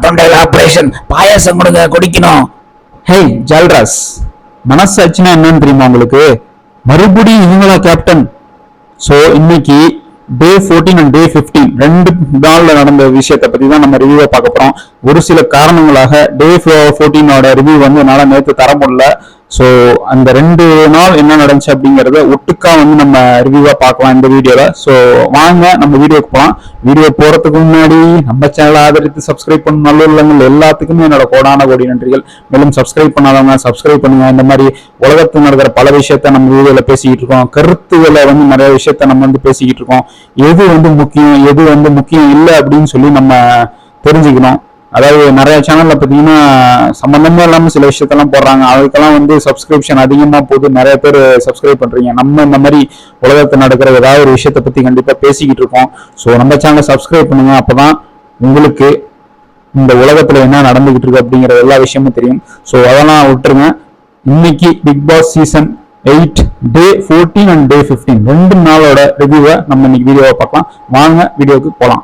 தொண்டையில் ஆபரேஷன், பாயாசம் கொடுங்க குடிக்கணும். ஹேய் ஜால்ராஸ், மனசாட்சினா என்னன்னு தெரியுமா உங்களுக்கு? மறுபடியும் இவங்களா கேப்டன்? ஸோ இன்னைக்கு டே 14 அண்ட் டே 15 ரெண்டு நாள்ல நடந்த விஷயத்தை பத்தி தான் நம்ம ரிவ்யூவை பார்க்க போறோம். ஒரு சில காரணங்களாக டே 14ஓட ரிவ்யூ வந்து என்னால நேற்று தர முடியல. ஸோ அந்த 2 நாள் என்ன நடந்துச்சு அப்படிங்கிறத ஒட்டுக்கா வந்து நம்ம ரிவ்யூவா பார்க்கலாம் இந்த வீடியோல. ஸோ வாங்க நம்ம வீடியோக்கு போகலாம். வீடியோ போறதுக்கு முன்னாடி நம்ம சேனலை ஆதரித்து சப்ஸ்கிரைப் பண்ண நல்ல உள்ளங்கள் எல்லாத்துக்குமே என்னோட கோடான கோடி நன்றிகள். மேலும் சப்ஸ்கிரைப் பண்ணாதவங்க சப்ஸ்கிரைப் பண்ணுங்க. இந்த மாதிரி உலகத்தில் நடக்கிற பல விஷயத்த நம்ம வீடியோல பேசிக்கிட்டு இருக்கோம். கருத்துக்களை வந்து நிறைய விஷயத்த நம்ம வந்து பேசிக்கிட்டு இருக்கோம். எது வந்து முக்கியம், எது வந்து முக்கியம் இல்லை அப்படின்னு சொல்லி நம்ம தெரிஞ்சுக்கணும். அதாவது நிறைய சேனல்ல பார்த்தீங்கன்னா சம்பந்தமே இல்லாமல் சில விஷயத்தெல்லாம் போடுறாங்க. அதுக்கெல்லாம் வந்து சப்ஸ்கிரிப்ஷன் அதிகமாக போது, நிறைய பேர் சப்ஸ்கிரைப் பண்றீங்க. நம்ம இந்த மாதிரி உலகத்தில் நடக்கிற ஏதாவது ஒரு விஷயத்தை பத்தி கண்டிப்பாக பேசிக்கிட்டு இருக்கோம். ஸோ நம்ம சேனலை சப்ஸ்கிரைப் பண்ணுங்க. அப்பதான் உங்களுக்கு இந்த உலகத்துல என்ன நடந்துகிட்டு இருக்கு அப்படிங்கிற எல்லா விஷயமும் தெரியும். ஸோ அதெல்லாம் விட்டுருங்க. இன்னைக்கு Bigg Boss season 8 day 14 and day 15 ரெண்டு நாளோட ரிவ்யூவை நம்ம இன்னைக்கு வீடியோவை பார்க்கலாம். வாங்க வீடியோக்கு போகலாம்.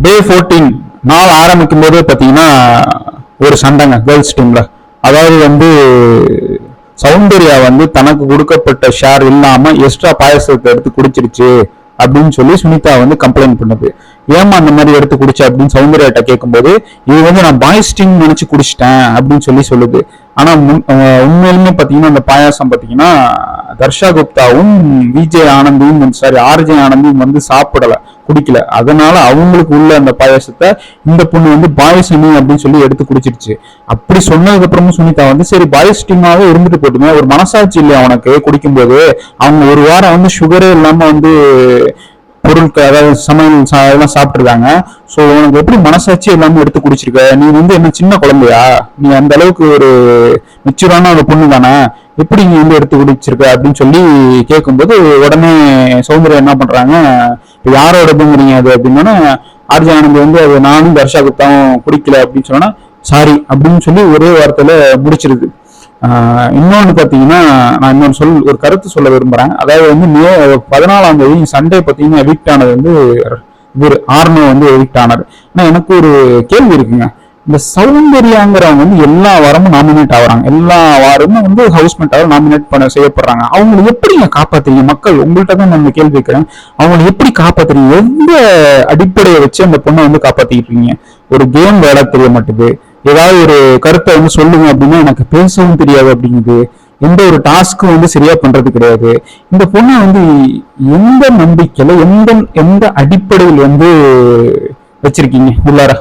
டே 14 நாள் ஆரம்பிக்கும் போது பாத்தீங்கன்னா ஒரு சண்டைங்க கேர்ள்ஸ் டீம்ல. அதாவது வந்து சௌந்தர்யா வந்து தனக்கு கொடுக்கப்பட்ட ஷேர் இல்லாம எக்ஸ்ட்ரா பாயசத்தை எடுத்து குடிச்சிருச்சு அப்படின்னு சொல்லி சுனிதா வந்து கம்ப்ளைண்ட் பண்ணுது. ஏமா அந்த மாதிரி எடுத்து குடிச்ச அப்படின்னு சௌந்தர்யாட்ட கேட்கும்போது இது வந்து நான் பாய்ஸ் டீம் நினைச்சு குடிச்சிட்டேன் அப்படின்னு சொல்லி சொல்லுது. ஆனா உண்மையிலுமே பாத்தீங்கன்னா அந்த பாயாசம் பாத்தீங்கன்னா தர்ஷா குப்தாவும் விஜய் ஆனந்தியும் ஆர்ஜே ஆனந்தியும் வந்து சாப்பிடல, குடிக்கல. அதனால அவங்களுக்கு உள்ள அந்த பாயாசத்தை இந்த பொண்ணு வந்து பாய்ஸ் டீம் அப்படின்னு சொல்லி எடுத்து குடிச்சிருச்சு. அப்படி சொன்னதுக்கு அப்புறமும் சுனிதா வந்து சரி பாய்ஸ் டீமாவே இருந்துட்டு போட்டுமே, ஒரு மனசாட்சி இல்லையா உனக்கு? குடிக்கும்போது அவங்க ஒரு வாரம் வந்து சுகரே இல்லாம வந்து பொருட்கள் அதாவது சமையல் இதெல்லாம் சாப்பிட்டுருக்காங்க. ஸோ உனக்கு எப்படி மனசாட்சி எல்லாமே எடுத்து குடிச்சிருக்க? நீ வந்து என்ன சின்ன குழந்தையா? நீ அந்த அளவுக்கு ஒரு மெச்சூரான ஒரு பொண்ணு தானே, எப்படி நீ வந்து எடுத்து குடிச்சிருக்க அப்படின்னு சொல்லி கேட்கும்போது உடனே சௌந்தர்யா என்ன பண்றாங்க, இப்போ யாரோட இதுங்கிறீங்க அது அப்படின்னா ஆர்ஜே ஆனந்த் வந்து அது நானும் தர்ஷா குப்தாவும் குடிக்கல அப்படின்னு சொன்னா சாரி அப்படின்னு சொல்லி ஒரே வார்த்தையில முடிச்சிருது. இன்னொன்று பார்த்தீங்கன்னா நான் ஒரு கருத்து சொல்ல விரும்புறேன். அதாவது வந்து 14ஆம் தேதி சண்டே பார்த்தீங்கன்னா எவிக்ட் ஆனது வந்து இவர் ஆர்னோ வந்து எவிக்ட் ஆனார். ஆனால் எனக்கு ஒரு கேள்வி இருக்குங்க. இந்த சௌந்தர்யாங்கிறவங்க வந்து எல்லா வாரமும் நாமினேட் ஆகுறாங்க, எல்லா வாரமும் வந்து ஹவுஸ்மேட்டாக நாமினேட் செய்யப்படுறாங்க. அவங்களை எப்படிங்க காப்பாத்துறீங்க? மக்கள் உங்கள்கிட்ட தான் நான் கேள்வி வைக்கிறேன். அவங்களை எப்படி காப்பாத்துறீங்க? எந்த அடிப்படையை வச்சு அந்த பொண்ணை வந்து காப்பாத்திக்கிட்டு இருக்கீங்க? ஒரு கேம் விளையாட தெரிய மாட்டேது, ஏதாவது ஒரு கருத்தை வந்து சொல்லுங்க அப்படின்னா எனக்கு பேசவும் தெரியாது அப்படிங்குது, எந்த ஒரு டாஸ்க்கும் வந்து சரியா பண்றது கிடையாது. இந்த பொண்ணை வந்து எந்த நம்பிக்கையில எந்த அடிப்படையில் வந்து வச்சிருக்கீங்க உள்ளார?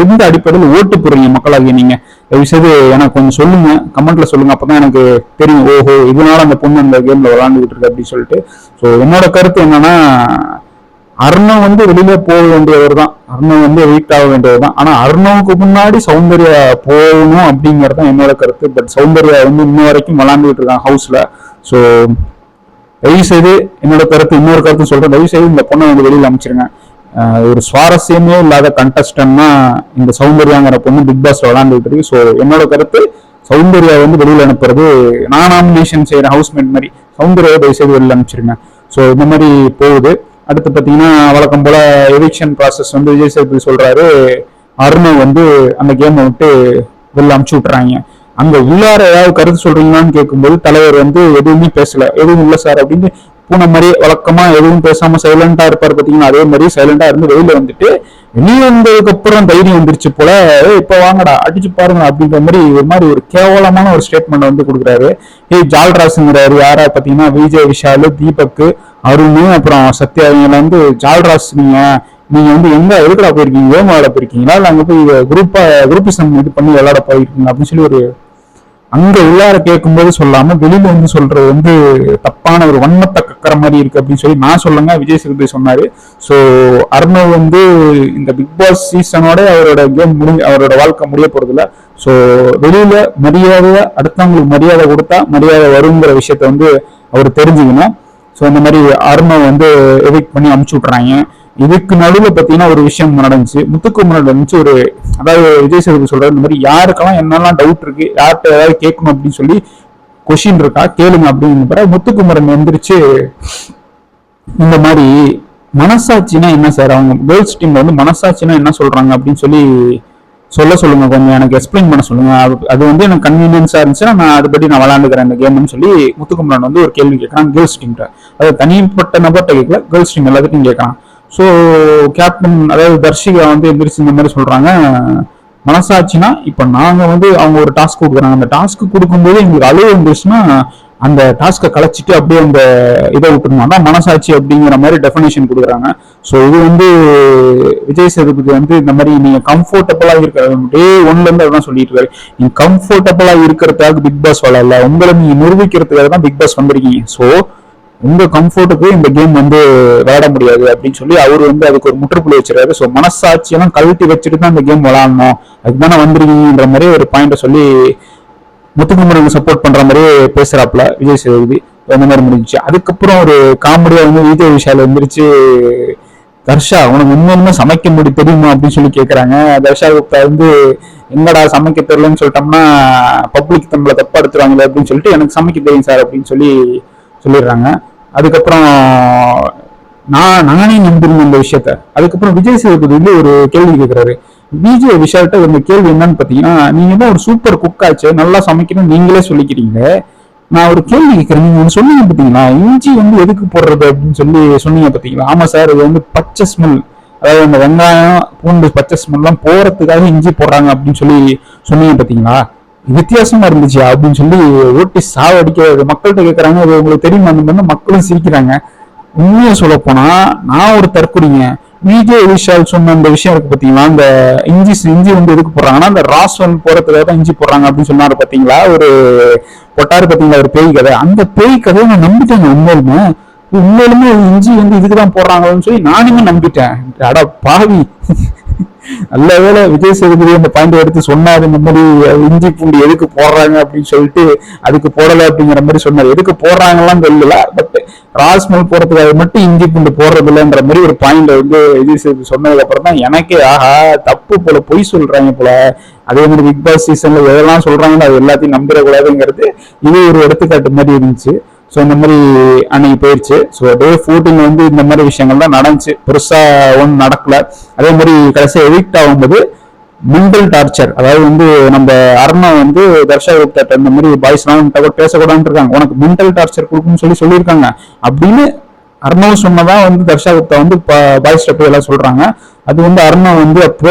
எந்த அடிப்படையில் ஓட்டு போடுறீங்க மக்களாகிய நீங்க? தயவுசெய்து எனக்கு கொஞ்சம் சொல்லுங்க, கமெண்ட்ல சொல்லுங்க. அப்பதான் எனக்கு தெரியும், ஓஹோ இதனால அந்த பொண்ணு அந்த கேம்ல விளையாண்டுகிட்டு இருக்கு அப்படின்னு சொல்லிட்டு. ஸோ என்னோட கருத்து என்னன்னா, அர்ணவ் வந்து வெளியில போக வேண்டியவர் தான், அர்ணவ் வந்து வீக் ஆக வேண்டியவர் தான். ஆனா அர்ணவுக்கு முன்னாடி சௌந்தர்யா போகணும் அப்படிங்கிறது தான் என்னோட கருத்து. பட் சௌந்தர்யா வந்து இன்னும் வரைக்கும் விளாண்டுகிட்டு இருக்காங்க ஹவுஸ்ல. ஸோ தயவு செய்து என்னோட கருத்து, இன்னொரு கருத்து சொல்றேன், தயவு செய்து இந்த பொண்ணை வந்து வெளியில அமைச்சிருங்க. ஒரு சுவாரஸ்யமே இல்லாத கண்டஸ்டன்ட்னா இந்த சௌந்தர்யாங்கிற பொண்ணு பிக் பாஸ்ல விளாண்டுகிட்டு இருக்கு. ஸோ என்னோட கருத்து சௌந்தர்யா வந்து வெளியில அனுப்புறது, நான் நாமினேஷன் செய்யற ஹவுஸ்மேட் மாதிரி சௌந்தர்யாவை தயவு செய்து வெளியில அனுப்பிச்சிருங்க. ஸோ இந்த மாதிரி போகுது. அடுத்து பார்த்தீங்கன்னா வழக்கம் போல எவிக்ஷன் ப்ராசஸ் வந்து விஜய் சேதுபதி சொல்றாரு, அருண் வந்து அந்த கேமை விட்டு வெளில அமுச்சு விட்டுறாங்க. அங்க உள்ளார ஏதாவது கருத்து சொல்றீங்களான்னு கேட்கும்போது தலைவர் வந்து எதுவுமே பேசல, எதுவும் இல்லை சார் அப்படின்னு பூனை மாதிரி வழக்கமா எதுவும் பேசாம சைலண்டா இருப்பாரு. பார்த்தீங்கன்னா அதே மாதிரி சைலண்டா இருந்து வெளியில வந்துட்டு வெளியே வந்ததுக்கு அப்புறம் தைரியம் வந்துருச்சு போல, இப்ப வாங்கடா அடிச்சு பாருங்க அப்படின்ற மாதிரி ஒரு கேவலமான ஒரு ஸ்டேட்மெண்ட் வந்து கொடுக்குறாரு. ஜால்ராஸ்ங்கிறாரு. யாரா பார்த்தீங்கன்னா விஜய், விஷால், தீபக், அருண், அப்புறம் சத்யா, இவங்க வந்து ஜால்ராஸ் நீங்க வந்து எங்க எதுக்கடா போயிருக்கீங்க? கேம் விளையாட போயிருக்கீங்களா இல்லை அங்க போய் குரூப்பிசம் இது பண்ணி விளையாட போயிருக்கீங்க அப்படின்னு சொல்லி ஒரு அங்க உள்ளார கேட்கும்போது சொல்லாம வெளியில வந்து சொல்றது வந்து தப்பான ஒரு வன்மத்தை கக்கிற மாதிரி இருக்கு அப்படின்னு சொல்லி நான் சொல்லுங்க விஜய் சேதுபதி சொன்னாரு. ஸோ அர்ணவ் வந்து இந்த பிக் பாஸ் சீசனோட அவரோட கேம் அவரோட வாழ்க்கை முடிய போறது இல்லை. ஸோ வெளியில மரியாதையா அடுத்தவங்களுக்கு மரியாதை கொடுத்தா மரியாதை வருங்கிற விஷயத்த வந்து அவர் தெரிஞ்சுக்கணும். ஸோ இந்த மாதிரி அருணை வந்து எவிக்ட் பண்ணி அமுச்சு விட்றாங்க. இதுக்கு நடுவில் பார்த்தீங்கன்னா ஒரு விஷயம் நடந்துச்சு. முத்துக்குமரன் இருந்துச்சு ஒரு, அதாவது விஜய் சேதுபதி சொல்றாரு இந்த மாதிரி யாருக்கெல்லாம் என்னெல்லாம் டவுட் இருக்கு, யார்கிட்ட ஏதாவது கேட்கணும் அப்படின்னு சொல்லி கொஷின் இருக்கா கேளுங்க அப்படின்னு முத்துக்குமரன் எந்திரிச்சு இந்த மாதிரி மனசாட்சினா என்ன சார், அவங்க கேர்ள்ஸ் டீம்ல வந்து மனசாட்சினா என்ன சொல்றாங்க அப்படின்னு சொல்லி சொல்லுங்க, கொஞ்சம் எனக்கு எக்ஸ்பிளைன் பண்ண சொல்லுங்க, அது வந்து எனக்கு கன்வீனியன்ஸா இருந்துச்சுன்னா நான் அதுபடி நான் விளாண்டுக்கிறேன் இந்த கேம்னு சொல்லி முத்துக்குமரன் வந்து ஒரு கேள்வி கேட்கறான் கேர்ள்ஸ் டீம்கிட்ட. அது தனிப்பட்ட நபர்கிட்ட கேட்கல, கேர்ள்ஸ் டீம் எல்லாத்துக்கும் கேட்கறான். ஸோ கேப்டன் அதாவது தர்ஷிகா வந்து எந்திரிச்சு இந்த மாதிரி சொல்றாங்க, மனசாட்சினா இப்ப நாங்க வந்து அவங்க ஒரு டாஸ்க் கொடுக்குறாங்க, அந்த டாஸ்க் கொடுக்கும்போது எங்களுக்கு அழுவ வந்துச்சுன்னா அந்த டாஸ்கை கலைச்சிட்டு அப்படியே அந்த இதை விட்டுருணும், அதான் மனசாட்சி அப்படிங்கிற மாதிரி டெஃபினேஷன் கொடுக்குறாங்க. ஸோ இது வந்து விஜய் சேதுபதி வந்து இந்த மாதிரி நீங்க கம்ஃபர்டபுளா இருக்கிற டே ஒன்ல இருந்து அதான் சொல்லிட்டு இருக்காரு, நீங்க கம்ஃபர்டபுளா இருக்கிறதுக்காக பிக் பாஸ் வரல, உங்களை நீங்க நிரூபிக்கிறதுக்காக தான் பிக் பாஸ் வந்திருக்கீங்க. ஸோ உங்க கம்ஃபர்ட்டுக்கு இந்த கேம் வந்து விளையாட முடியாது அப்படின்னு சொல்லி அவர் வந்து அதுக்கு ஒரு முற்றுப்புள்ளி வச்சிருக்காரு. ஸோ மனசாட்சியெல்லாம் கழட்டி வச்சுட்டு தான் இந்த கேம் விளையாடணும், அதுதானே வந்திருக்கீங்கன்ற மாதிரி ஒரு பாயிண்ட சொல்லி முத்துக்குமரனுக்கு சப்போர்ட் பண்ற மாதிரி பேசுறாப்புல விஜய் சேதுபதி. அந்த மாதிரி முடிஞ்சிச்சு. அதுக்கப்புறம் ஒரு காமெடியா வந்து விஜய் விஷால் வந்துருச்சு, தர்ஷா உனக்கு உண்மையுமே சமைக்க தெரியுமா அப்படின்னு சொல்லி கேட்கறாங்க. தர்ஷா குப்தா வந்து என்னடா சமைக்க தெரியலன்னு சொல்லிட்டோம்னா பப்ளிக் நம்மள தப்பா எடுத்துருவாங்களே அப்படின்னு சொல்லிட்டு எனக்கு சமைக்க தெரியும் சார் அப்படின்னு சொல்லிடுறாங்க. அதுக்கப்புறம் நானே நம்பிருந்தேன் இந்த விஷயத்த. அதுக்கப்புறம் விஜய் சேதுபதி வந்து ஒரு கேள்வி கேட்கிறாரு விஜய் விஷால்கிட்ட. இந்த கேள்வி என்னன்னு பாத்தீங்கன்னா, நீங்க தான் ஒரு சூப்பர் குக் ஆச்சு, நல்லா சமைக்கணும்னு நீங்களே சொல்லிக்கிறீங்க, நான் ஒரு கேள்வி கேட்கிறேன், நீங்க ஒன்று சொன்னீங்க பாத்தீங்களா இஞ்சி வந்து எதுக்கு போடுறது அப்படின்னு சொல்லி சொன்னீங்க பாத்தீங்களா. ஆமா சார், இது வந்து பச்சை ஸ்மெல், அதாவது அந்த வெங்காயம் பூண்டு பச்சை ஸ்மெல்லாம் போறதுக்காக இஞ்சி போடுறாங்க அப்படின்னு சொல்லி சொன்னீங்க பாத்தீங்களா, வித்தியாசமா இருந்துச்சு அப்படின்னு சொல்லி ஓட்டி சாவடிக்க மக்கள்கிட்ட கேட்கறாங்க. அது உங்களுக்கு தெரியுமா அந்த மாதிரி மக்களும் சிரிக்கிறாங்க. உண்மையை சொல்ல போனா நான் ஒரு தற்கொலைங்க. விஜய் விஷால் சொன்ன அந்த விஷயம் இருக்கு பாத்தீங்களா, இந்த இஞ்சி வந்து எதுக்கு போடுறாங்கன்னா அந்த ராஸ்வல் போறதுக்காக தான் இஞ்சி போடுறாங்க அப்படின்னு சொன்னாரு பாத்தீங்களா, ஒரு பொட்டாரு பாத்தீங்களா ஒரு பேய் கதை. அந்த பேய் கதையை நான் நம்பிட்டேங்க. உண்மையிலுமே இஞ்சி வந்து இதுக்குதான் போடுறாங்கன்னு சொல்லி நானுமே நம்பிட்டேன். அட பாவி, நல்ல வேலை விஜய் சேதுபதி அந்த பாயிண்ட் எடுத்து சொன்னாரு, இந்த மாதிரி இஞ்சி பூண்டு எதுக்கு போடுறாங்க அப்படின்னு சொல்லிட்டு அதுக்கு போடல அப்படிங்கிற மாதிரி சொன்னாரு. எதுக்கு போடுறாங்கலாம் சொல்லல, பட் ராஸ்மல் போறதுக்காக மட்டும் இஞ்சி பூண்டு போடுறது இல்லைன்ற மாதிரி ஒரு பாயிண்ட் வந்து விஜய் சேதுபதி சொன்னதுக்கு அப்புறம் தான் எனக்கே ஆஹா தப்பு போல, பொய் சொல்றாங்க போல, அதே மாதிரி பிக் பாஸ் சீசன்ல எதெல்லாம் சொல்றாங்களோ அது எல்லாத்தையும் நம்பிடக்கூடாதுங்கிறது இது ஒரு எடுத்துக்காட்டு மாதிரி இருந்துச்சு. ஸோ இந்த மாதிரி அன்னைக்கு போயிடுச்சு. ஸோ டே 14 வந்து இந்த மாதிரி விஷயங்கள் தான் நடந்துச்சு, பெருசா ஒன்றும் நடக்கல. அதே மாதிரி கடைசியாக எவிக்ட் ஆகும்போது மென்டல் டார்ச்சர், அதாவது வந்து நம்ம அருணா வந்து தர்ஷா குப்தா இந்த மாதிரி பாய்ஸ்லாம் பேசக்கூடாதுன்னு இருக்காங்க, உனக்கு மென்டல் டார்ச்சர் கொடுக்குன்னு சொல்லியிருக்காங்க அப்படின்னு அருணாவும் சொன்னதா வந்து தர்ஷா குப்தா வந்து பாய்ஸ்ட போய் எல்லாம் சொல்றாங்க. அது வந்து அருணா வந்து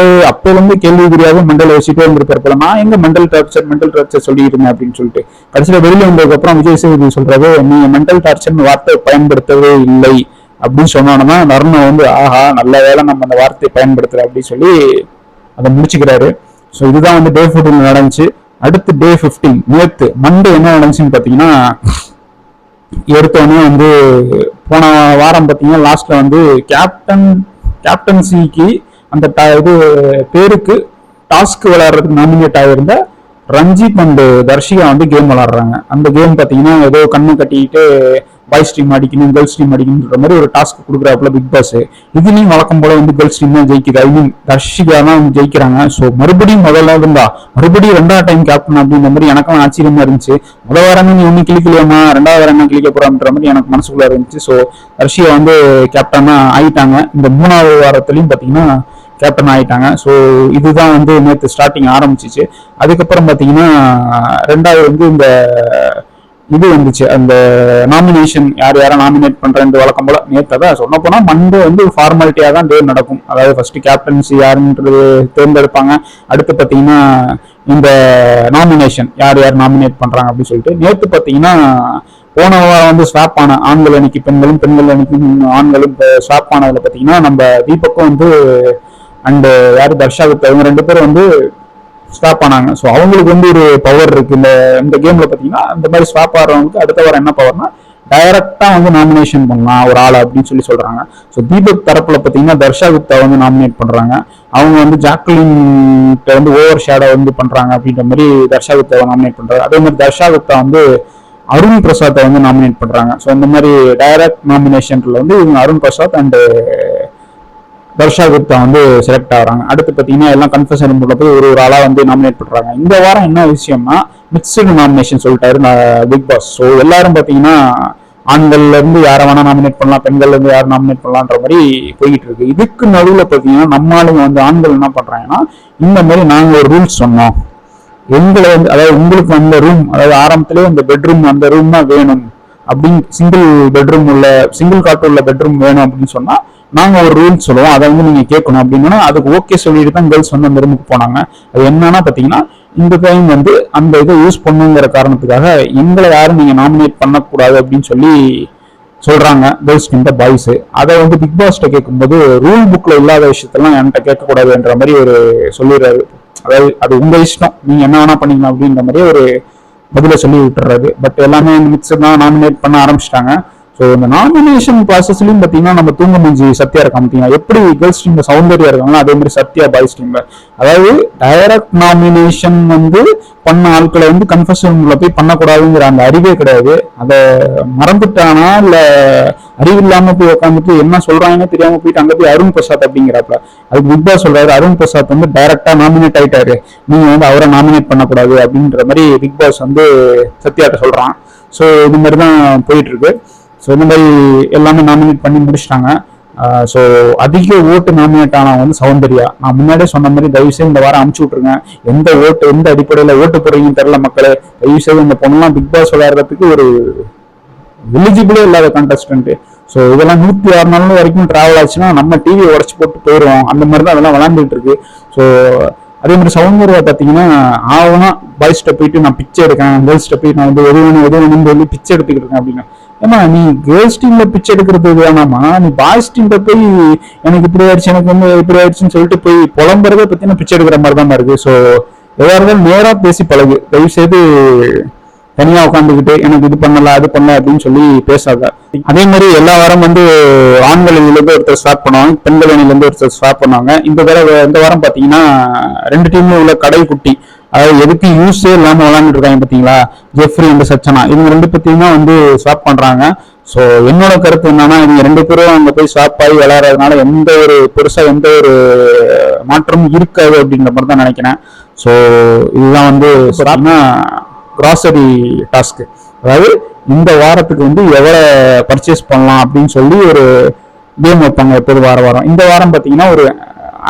அப்போ வந்து கேள்விக்குறியாக மெண்டல் வச்சுட்டே இருந்திருப்பாரு, நான் எங்க மென்டல் டார்ச்சர் சொல்லிட்டு இருந்தேன் அப்படின்னு சொல்லிட்டு கடைசியில வெளியில வந்ததுக்கு அப்புறம் விஜய் சேதுபதி சொல்றாரு, நீங்க மென்டல் டார்ச்சர்னு வார்த்தை பயன்படுத்தவே இல்லை அப்படின்னு சொன்னோன்னா அருணா வந்து ஆஹா நல்ல வேலை நம்ம அந்த வார்த்தையை பயன்படுத்துற அப்படின்னு சொல்லி அதை முடிச்சுக்கிறாரு. ஸோ இதுதான் வந்து டே 14 நடந்துச்சு. அடுத்து டே 15 நேத்து மண்டே என்ன நடந்துச்சுன்னு பாத்தீங்கன்னா, எடுத்தோடனே வந்து போன வாரம் பார்த்தீங்கன்னா லாஸ்ட்ல வந்து கேப்டன்சிக்கு அந்த இது பேருக்கு டாஸ்க் விளையாடுறதுக்கு நாமினேட் ஆகியிருந்த ரஞ்சித் அண்ட் தர்ஷிகா வந்து கேம் விளையாடுறாங்க. அந்த கேம் பார்த்தீங்கன்னா ஏதோ கண்ணு கட்டிக்கிட்டு பாய்ஸ் டீம் அடிக்கணும் கேர்ள்ஸ் டீம் அடிக்கணுன்ற மாதிரி ஒரு டாஸ்க் கொடுக்குறாப்புல பிக் பாஸ். இதுலயும் வழக்கம் போல வந்து கேர்ள்ஸ் டீம் தான் ஜெயிக்குது, ஐ மீன் தர்ஷிகா தான் ஜெயிக்கிறாங்க. ஸோ மறுபடியும் முதல்ல இருந்தா மறுபடியும் 2வது டைம் கேப்டன் அப்படின்ற மாதிரி எனக்கும் ஆச்சரியமா இருந்துச்சு. முதல் வாரம் நீ ஒன்னும் கிளிக்கலையாமா, 2வது வாரம் என்ன கிளிக்க போறான்ற மாதிரி எனக்கு மனசுக்குள்ள இருந்துச்சு. ஸோ தர்ஷிகா வந்து கேப்டனா ஆயிட்டாங்க. இந்த 3வது வாரத்துலயும் பாத்தீங்கன்னா கேப்டன் ஆயிட்டாங்க. ஸோ இதுதான் வந்து நேற்று ஸ்டார்டிங் ஆரம்பிச்சிச்சு. அதுக்கப்புறம் பார்த்தீங்கன்னா 2வது வந்து இந்த இது வந்துச்சு, அந்த நாமினேஷன் யாரை நாமினேட் பண்றது வழக்கம் போல. நேற்று தான் சொன்ன போனா மண்டே வந்து ஃபார்மாலிட்டியா தான் டே நடக்கும். அதாவது ஃபர்ஸ்ட் கேப்டன்சி யாருன்றது தேர்ந்தெடுப்பாங்க, அடுத்து பார்த்தீங்கன்னா இந்த நாமினேஷன் யார் நாமினேட் பண்றாங்க அப்படின்னு சொல்லிட்டு. நேற்று பார்த்தீங்கன்னா போன வாரம் வந்து ஸ்வாப் ஆன ஆண்கள் அணிக்கு பெண்களும், பெண்கள் அணிக்கு ஆண்களும் ஸ்வாப் ஆனதுல பார்த்தீங்கன்னா நம்ம தீபக்கும் வந்து அண்ட் யாரு தர்ஷா குப்தா இவங்க 2 பேரும் வந்து ஸ்வாப் ஆனாங்க. ஸோ அவங்களுக்கு வந்து ஒரு பவர் இருக்கு இந்த கேம்ல பாத்தீங்கன்னா. அந்த மாதிரி ஸ்வாப் ஆகிறவங்களுக்கு அடுத்த வாரம் என்ன பவர்னா டைரக்டா வந்து நாமினேஷன் பண்ணலாம் ஒரு ஆளை அப்படின்னு சொல்றாங்க. ஸோ தீபக் தரப்புல பாத்தீங்கன்னா தர்ஷா குப்தா வந்து நாமினேட் பண்றாங்க. அவங்க வந்து ஜாக்லின் வந்து ஓவர் ஷேடோ வந்து பண்றாங்க அப்படின்ற மாதிரி தர்ஷா குப்தாவை நாமினேட் பண்றாங்க. அதே மாதிரி தர்ஷா குப்தா வந்து அருண் பிரசாத்தை வந்து நாமினேட் பண்றாங்க. ஸோ இந்த மாதிரி டைரக்ட் நாமினேஷன்ல வந்து இவங்க அருண் பிரசாத் அண்ட் வர்ஷா குப்தா வந்து செலக்ட் ஆகிறாங்க. அடுத்து பார்த்தீங்கன்னா எல்லாம் கன்ஃபெஷன் ரூம்ல போய் ஒரு ஒரு ஆளா வந்து நாமினேட் பண்றாங்க. இந்த வாரம் என்ன விஷயம்னா மிக்சடு நாமினேஷன் சொல்லிட்டாரு பிக் பாஸ். ஸோ எல்லாரும் பார்த்தீங்கன்னா ஆண்கள்ல இருந்து யாரை வேணா நாமினேட் பண்ணலாம், பெண்கள்ல இருந்து யாரும் நாமினேட் பண்ணலான்ற மாதிரி போய்கிட்டு இருக்கு. இதுக்கு நடுவில் பார்த்தீங்கன்னா நம்ம ஆளுங்க வந்து ஆண்கள் என்ன பண்றாங்கன்னா இந்த மாதிரி நாங்க ஒரு ரூல்ஸ் சொன்னோம், எங்களை வந்து அதாவது உங்களுக்கு அந்த ரூம் அதாவது ஆரம்பத்திலே அந்த பெட்ரூம் அந்த ரூம் தான் வேணும் அப்படின்னு சிங்கிள் பெட்ரூம் உள்ள சிங்கிள் காட்டு உள்ள பெட்ரூம் வேணும் அப்படின்னு சொன்னா நாங்க ஒரு ரூல்ஸ் சொல்லுவோம், அதை வந்து நீங்க கேட்கணும் அப்படின்னா அதுக்கு ஓகே சொல்லிட்டு தான் கேர்ள்ஸ் வந்து அந்த ரூமுக்கு போனாங்க. அது என்னன்னா பாத்தீங்கன்னா இந்த டைம் வந்து அந்த இதை யூஸ் பண்ணுங்கிற காரணத்துக்காக எங்களை யாரும் நீங்க நாமினேட் பண்ணக்கூடாது அப்படின்னு சொல்லி சொல்றாங்க கேர்ள்ஸ் கிட்ட பாய்ஸ். அதை வந்து பிக் பாஸ்ட கேட்கும்போது ரூல் புக்ல இல்லாத விஷயத்தெல்லாம் என்கிட்ட கேட்கக்கூடாதுன்ற மாதிரி ஒரு சொல்லிடுறாரு. அதாவது அது உங்க இஷ்டம், நீங்க என்ன வேணா பண்ணிக்கலாம் அப்படின்ற மாதிரி ஒரு பதில சொல்லி விட்டுறாரு. பட் எல்லாமே மிக்ஸ் தான் நாமினேட் பண்ண ஆரம்பிச்சிட்டாங்க. ஸோ இந்த நாமினேஷன் ப்ராசஸ்லையும் பார்த்தீங்கன்னா நம்ம தூங்க மூஞ்சி சத்யா இருக்க பார்த்தீங்கன்னா எப்படி கேர்ள்ஸ் டீம்ல சௌந்தர்யா இருக்காங்களோ அதே மாதிரி சத்யா பாய்ஸ் டீம்ல. அதாவது டைரக்ட் நாமினேஷன் வந்து பண்ண ஆட்களை வந்து கன்ஃபெஷன்ல போய் பண்ணக்கூடாதுங்கிற அந்த அறிவே கிடையாது. அதை மறந்துட்டானா இல்ல அறிவில்லாம போய் உட்காந்துட்டு என்ன சொல்றாங்கன்னு தெரியாம போயிட்டு அங்க போய் அருண் பிரசாத் அப்படிங்கிறப்ப அதுக்கு பிக் பாஸ் சொல்றாரு அருண் பிரசாத் வந்து டைரக்டா நாமினேட் ஆயிட்டாரு, நீங்க வந்து அவரை நாமினேட் பண்ணக்கூடாது அப்படின்ற மாதிரி பிக் பாஸ் வந்து சத்யாட்ட சொல்றான். ஸோ இது மாதிரி தான் போயிட்டு இருக்கு. ஸோ இந்த மாதிரி எல்லாமே நாமினேட் பண்ணி முடிச்சிட்டாங்க. ஸோ அதிக ஓட்டு நாமினேட் ஆனவங்க வந்து சௌந்தர்யா. நான் முன்னாடியே சொன்ன மாதிரி தயவுசெய்து இந்த வாரம் அமுச்சு விட்டுருங்க. எந்த ஓட்டு எந்த அடிப்படையில் ஓட்டு போடுறீங்கன்னு தெரியல மக்களே. தயவுசெய்து இந்த பொண்ணெல்லாம் பிக் பாஸ் விளையாடுறதுக்கு ஒரு எலிஜிபிளே இல்லாத கண்டஸ்டன்ட். ஸோ இதெல்லாம் 106 நாள் வரைக்கும் டிராவல் ஆச்சுன்னா நம்ம டிவியை உடச்சு போட்டு போயிடுவோம். அந்த மாதிரி தான் அதெல்லாம் விளாண்டுட்டு இருக்கு. ஸோ அதே மாதிரி சௌந்தர்யா பார்த்தீங்கன்னா ஆவனா பாய்ஸ்ட போயிட்டு நான் பிச்சை எடுக்கேன், கேர்ள்ஸ்ட போய் நான் வந்து எதுவும் சொல்லி பிச்சை எடுத்துக்கிட்டு இருக்கேன் அப்படின்னு. ஏமா நீ கேர்ள்ஸ் டீம்ல பிச்சை எடுக்கிறது வேணாமா, நீ பாய்ஸ் டீம்ல போய் எனக்கு இப்படி ஆயிடுச்சு எனக்கு வந்து இப்படி ஆயிடுச்சுன்னு சொல்லிட்டு போய் புலம்புறதை பத்தி பிச்சை எடுக்கிற மாதிரி தான் இருக்கு. ஸோ எதா இருந்தாலும் நேரா பேசி பழகு, தயவு செய்து தனியா உட்காந்துக்கிட்டு எனக்கு இது பண்ணல அது பண்ணல அப்படின்னு சொல்லி பேசாத. அதே மாதிரி எல்லா வாரம் வந்து ஆண்கள் அணியிலிருந்து ஒருத்தர் ஸ்டார்ட் பண்ணுவாங்க, பெண்கள் அணியிலிருந்து ஒருத்தர் ஸ்டார்ட் பண்ணுவாங்க. இந்த வாரம் பாத்தீங்கன்னா 2 டீம்ல உள்ள கடை குட்டி அதாவது எதுக்கு யூஸே இல்லாம விளையாண்டுட்டு இருக்காங்க பாத்தீங்களா, ஜெஃப்ரி அண்ட் சச்சனா, இவங்க 2 பத்தியும் வந்து ஸ்வாப் பண்றாங்க. ஸோ என்னோட கருத்து என்னன்னா இவங்க 2 பேரும் அங்க போய் ஸ்வாப் ஆகி விளையாடுறதுனால எந்த ஒரு பெருசா எந்த ஒரு மாற்றமும் இருக்காது அப்படின்ற மாதிரி தான் நினைக்கிறேன். ஸோ இதுதான் வந்து கிராசரி டாஸ்க். அதாவது இந்த வாரத்துக்கு வந்து எவ்வளவு பர்ச்சேஸ் பண்ணலாம் அப்படின்னு சொல்லி ஒரு கேம் வைப்பாங்க எப்போது வாரம். இந்த வாரம் பார்த்தீங்கன்னா ஒரு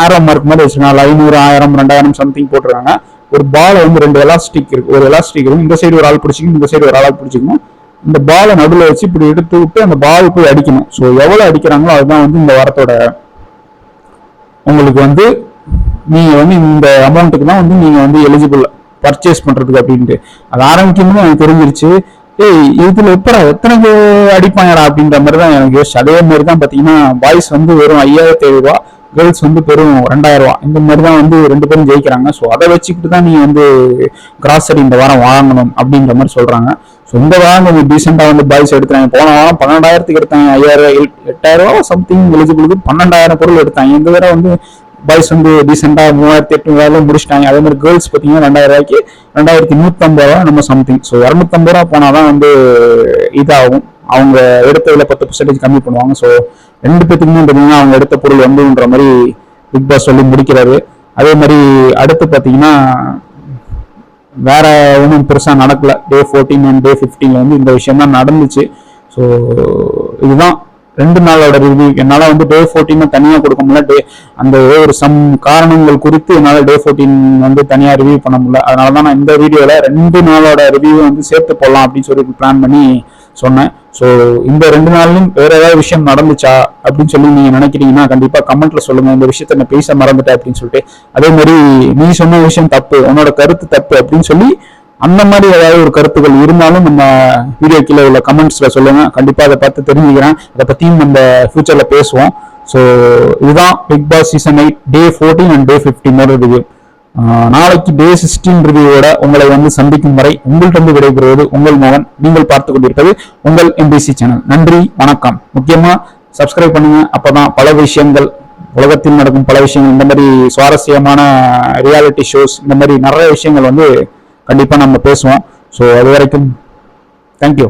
1000 மார்க் மாதிரி வச்சிருக்காங்க. 500 1000 2000 சம்திங் போட்டிருக்காங்க. ஒரு பால் வந்து 2 எலாஸ்டிக் இருக்கு, ஒரு எலாஸ்டிக் இருக்கும், இந்த சைடு ஒரு ஆள் பிடிச்சிக்கணும், இந்த சைடு ஒரு ஆள் பிடிச்சிக்கணும். இந்த பாலை நடுவில் வச்சு இப்படி எடுத்து விட்டு அந்த பால் போய் அடிக்கணும். ஸோ எவ்வளவு அடிக்கிறாங்களோ அதுதான் வந்து இந்த வாரத்தோட உங்களுக்கு வந்து நீங்க வந்து இந்த அமௌண்ட்டுக்கு தான் வந்து நீங்க வந்து எலிஜிபிள் பர்ச்சேஸ் பண்றதுக்கு அப்படின்ட்டு. அது ஆரம்பிக்கும்போது எனக்கு தெரிஞ்சிருச்சு, இதுல எத்தனை அடிப்பாங்கடா அப்படின்ற மாதிரி தான் எனக்கு யோசிச்சு. அதே மாதிரி தான் பாத்தீங்கன்னா பாய்ஸ் வந்து வெறும் 5000 ரூபாய், கேர்ள்ஸ் வந்து வெறும் 2000 ரூபாய், இந்த மாதிரி தான் வந்து 2 பேரும் ஜெயிக்கிறாங்க. ஸோ அதை வச்சுக்கிட்டு தான் நீங்க வந்து கிராசரி இந்த வாரம் வாங்கணும் அப்படின்ற மாதிரி சொல்றாங்க. ஸோ இந்த வாரம் கொஞ்சம் டீசெண்டா வந்து பாய்ஸ் எடுத்தாங்க. போன வாரம் 12000க்கு எடுத்தாங்க, 5000 8000 ரூபாய் சம்திங் எலிஜிபிளுக்கு 12000 பொருள் எடுத்தாங்க. இந்த தடவை வந்து பாய்ஸ் வந்து டீசெண்டா 3800 முடிச்சிட்டாங்க. அதே மாதிரி கேர்ள்ஸ் பார்த்தீங்கன்னா 2000 ரூபாய்க்கு 2150 ரூபா நம்ம சம்திங். ஸோ 250 ரூபா போனாதான் வந்து இதாகும், அவங்க எடுத்ததுல 10% கம்மி பண்ணுவாங்க. ஸோ 2 பேத்துக்குமே பார்த்தீங்கன்னா அவங்க எடுத்த பொருள் வந்துன்ற மாதிரி பிக் பாஸ் சொல்லி முடிக்கிறாரு. அதே மாதிரி அடுத்து பார்த்தீங்கன்னா வேற ஒன்றும் பெருசா நடக்கல. டே 14 அண்ட் டே 15 வந்து இந்த விஷயம் தான் நடந்துச்சு. ஸோ இதுதான் 2 நாளோட ரிவ்யூ. என்னால வந்து டே 14 தனியா கொடுக்க முடியல. அந்த ஒரு சம் காரணங்கள் குறித்து என்னால டே 14 வந்து தனியா ரிவ்யூ பண்ண முடியல. அதனாலதான் நான் இந்த வீடியோல 2 நாளோட ரிவ்யூ வந்து சேர்த்து போடலாம் அப்படின்னு சொல்லி பிளான் பண்ணி சொன்னேன். ஸோ இந்த 2 நாள்லயும் வேற ஏதாவது விஷயம் நடந்துச்சா அப்படின்னு சொல்லி நீங்க நினைக்கிறீங்கன்னா கண்டிப்பா கமெண்ட்ல சொல்லுங்க. இந்த விஷயத்த நான் பேச மறந்துட்டேன் அப்படின்னு சொல்லிட்டு. அதே மாதிரி நீ சொன்ன விஷயம் தப்பு, உன்னோட கருத்து தப்பு அப்படின்னு சொல்லி அந்த மாதிரி ஏதாவது ஒரு கருத்துக்கள் இருந்தாலும் நம்ம வீடியோ கீழே உள்ள கமெண்ட்ஸ்ல சொல்லுங்க. கண்டிப்பா அதை பார்த்து தெரிஞ்சுக்கிறேன். அதை பத்தியும் நம்ம ஃபியூச்சர்ல பேசுவோம். ஸோ இதுதான் Bigg Boss season 8 day 14 and day 15 review. நாளைக்கு டே 16 ரிவ்யூவோட உங்களை வந்து சந்திக்கும் வரை உங்கள்கிட்ட விடைபெறுவது உங்கள் மோகன். நீங்கள் பார்த்து கொண்டிருப்பது உங்கள் MBC சேனல். நன்றி, வணக்கம். முக்கியமா சப்ஸ்கிரைப் பண்ணுங்க. அப்பதான் பல விஷயங்கள், உலகத்தில் நடக்கும் பல விஷயங்கள், இந்த மாதிரி சுவாரஸ்யமான ரியாலிட்டி ஷோஸ், இந்த மாதிரி நிறைய விஷயங்கள் வந்து கண்டிப்பா நம்ம பேசுவோம். ஸோ அது வரைக்கும் தேங்க்யூ.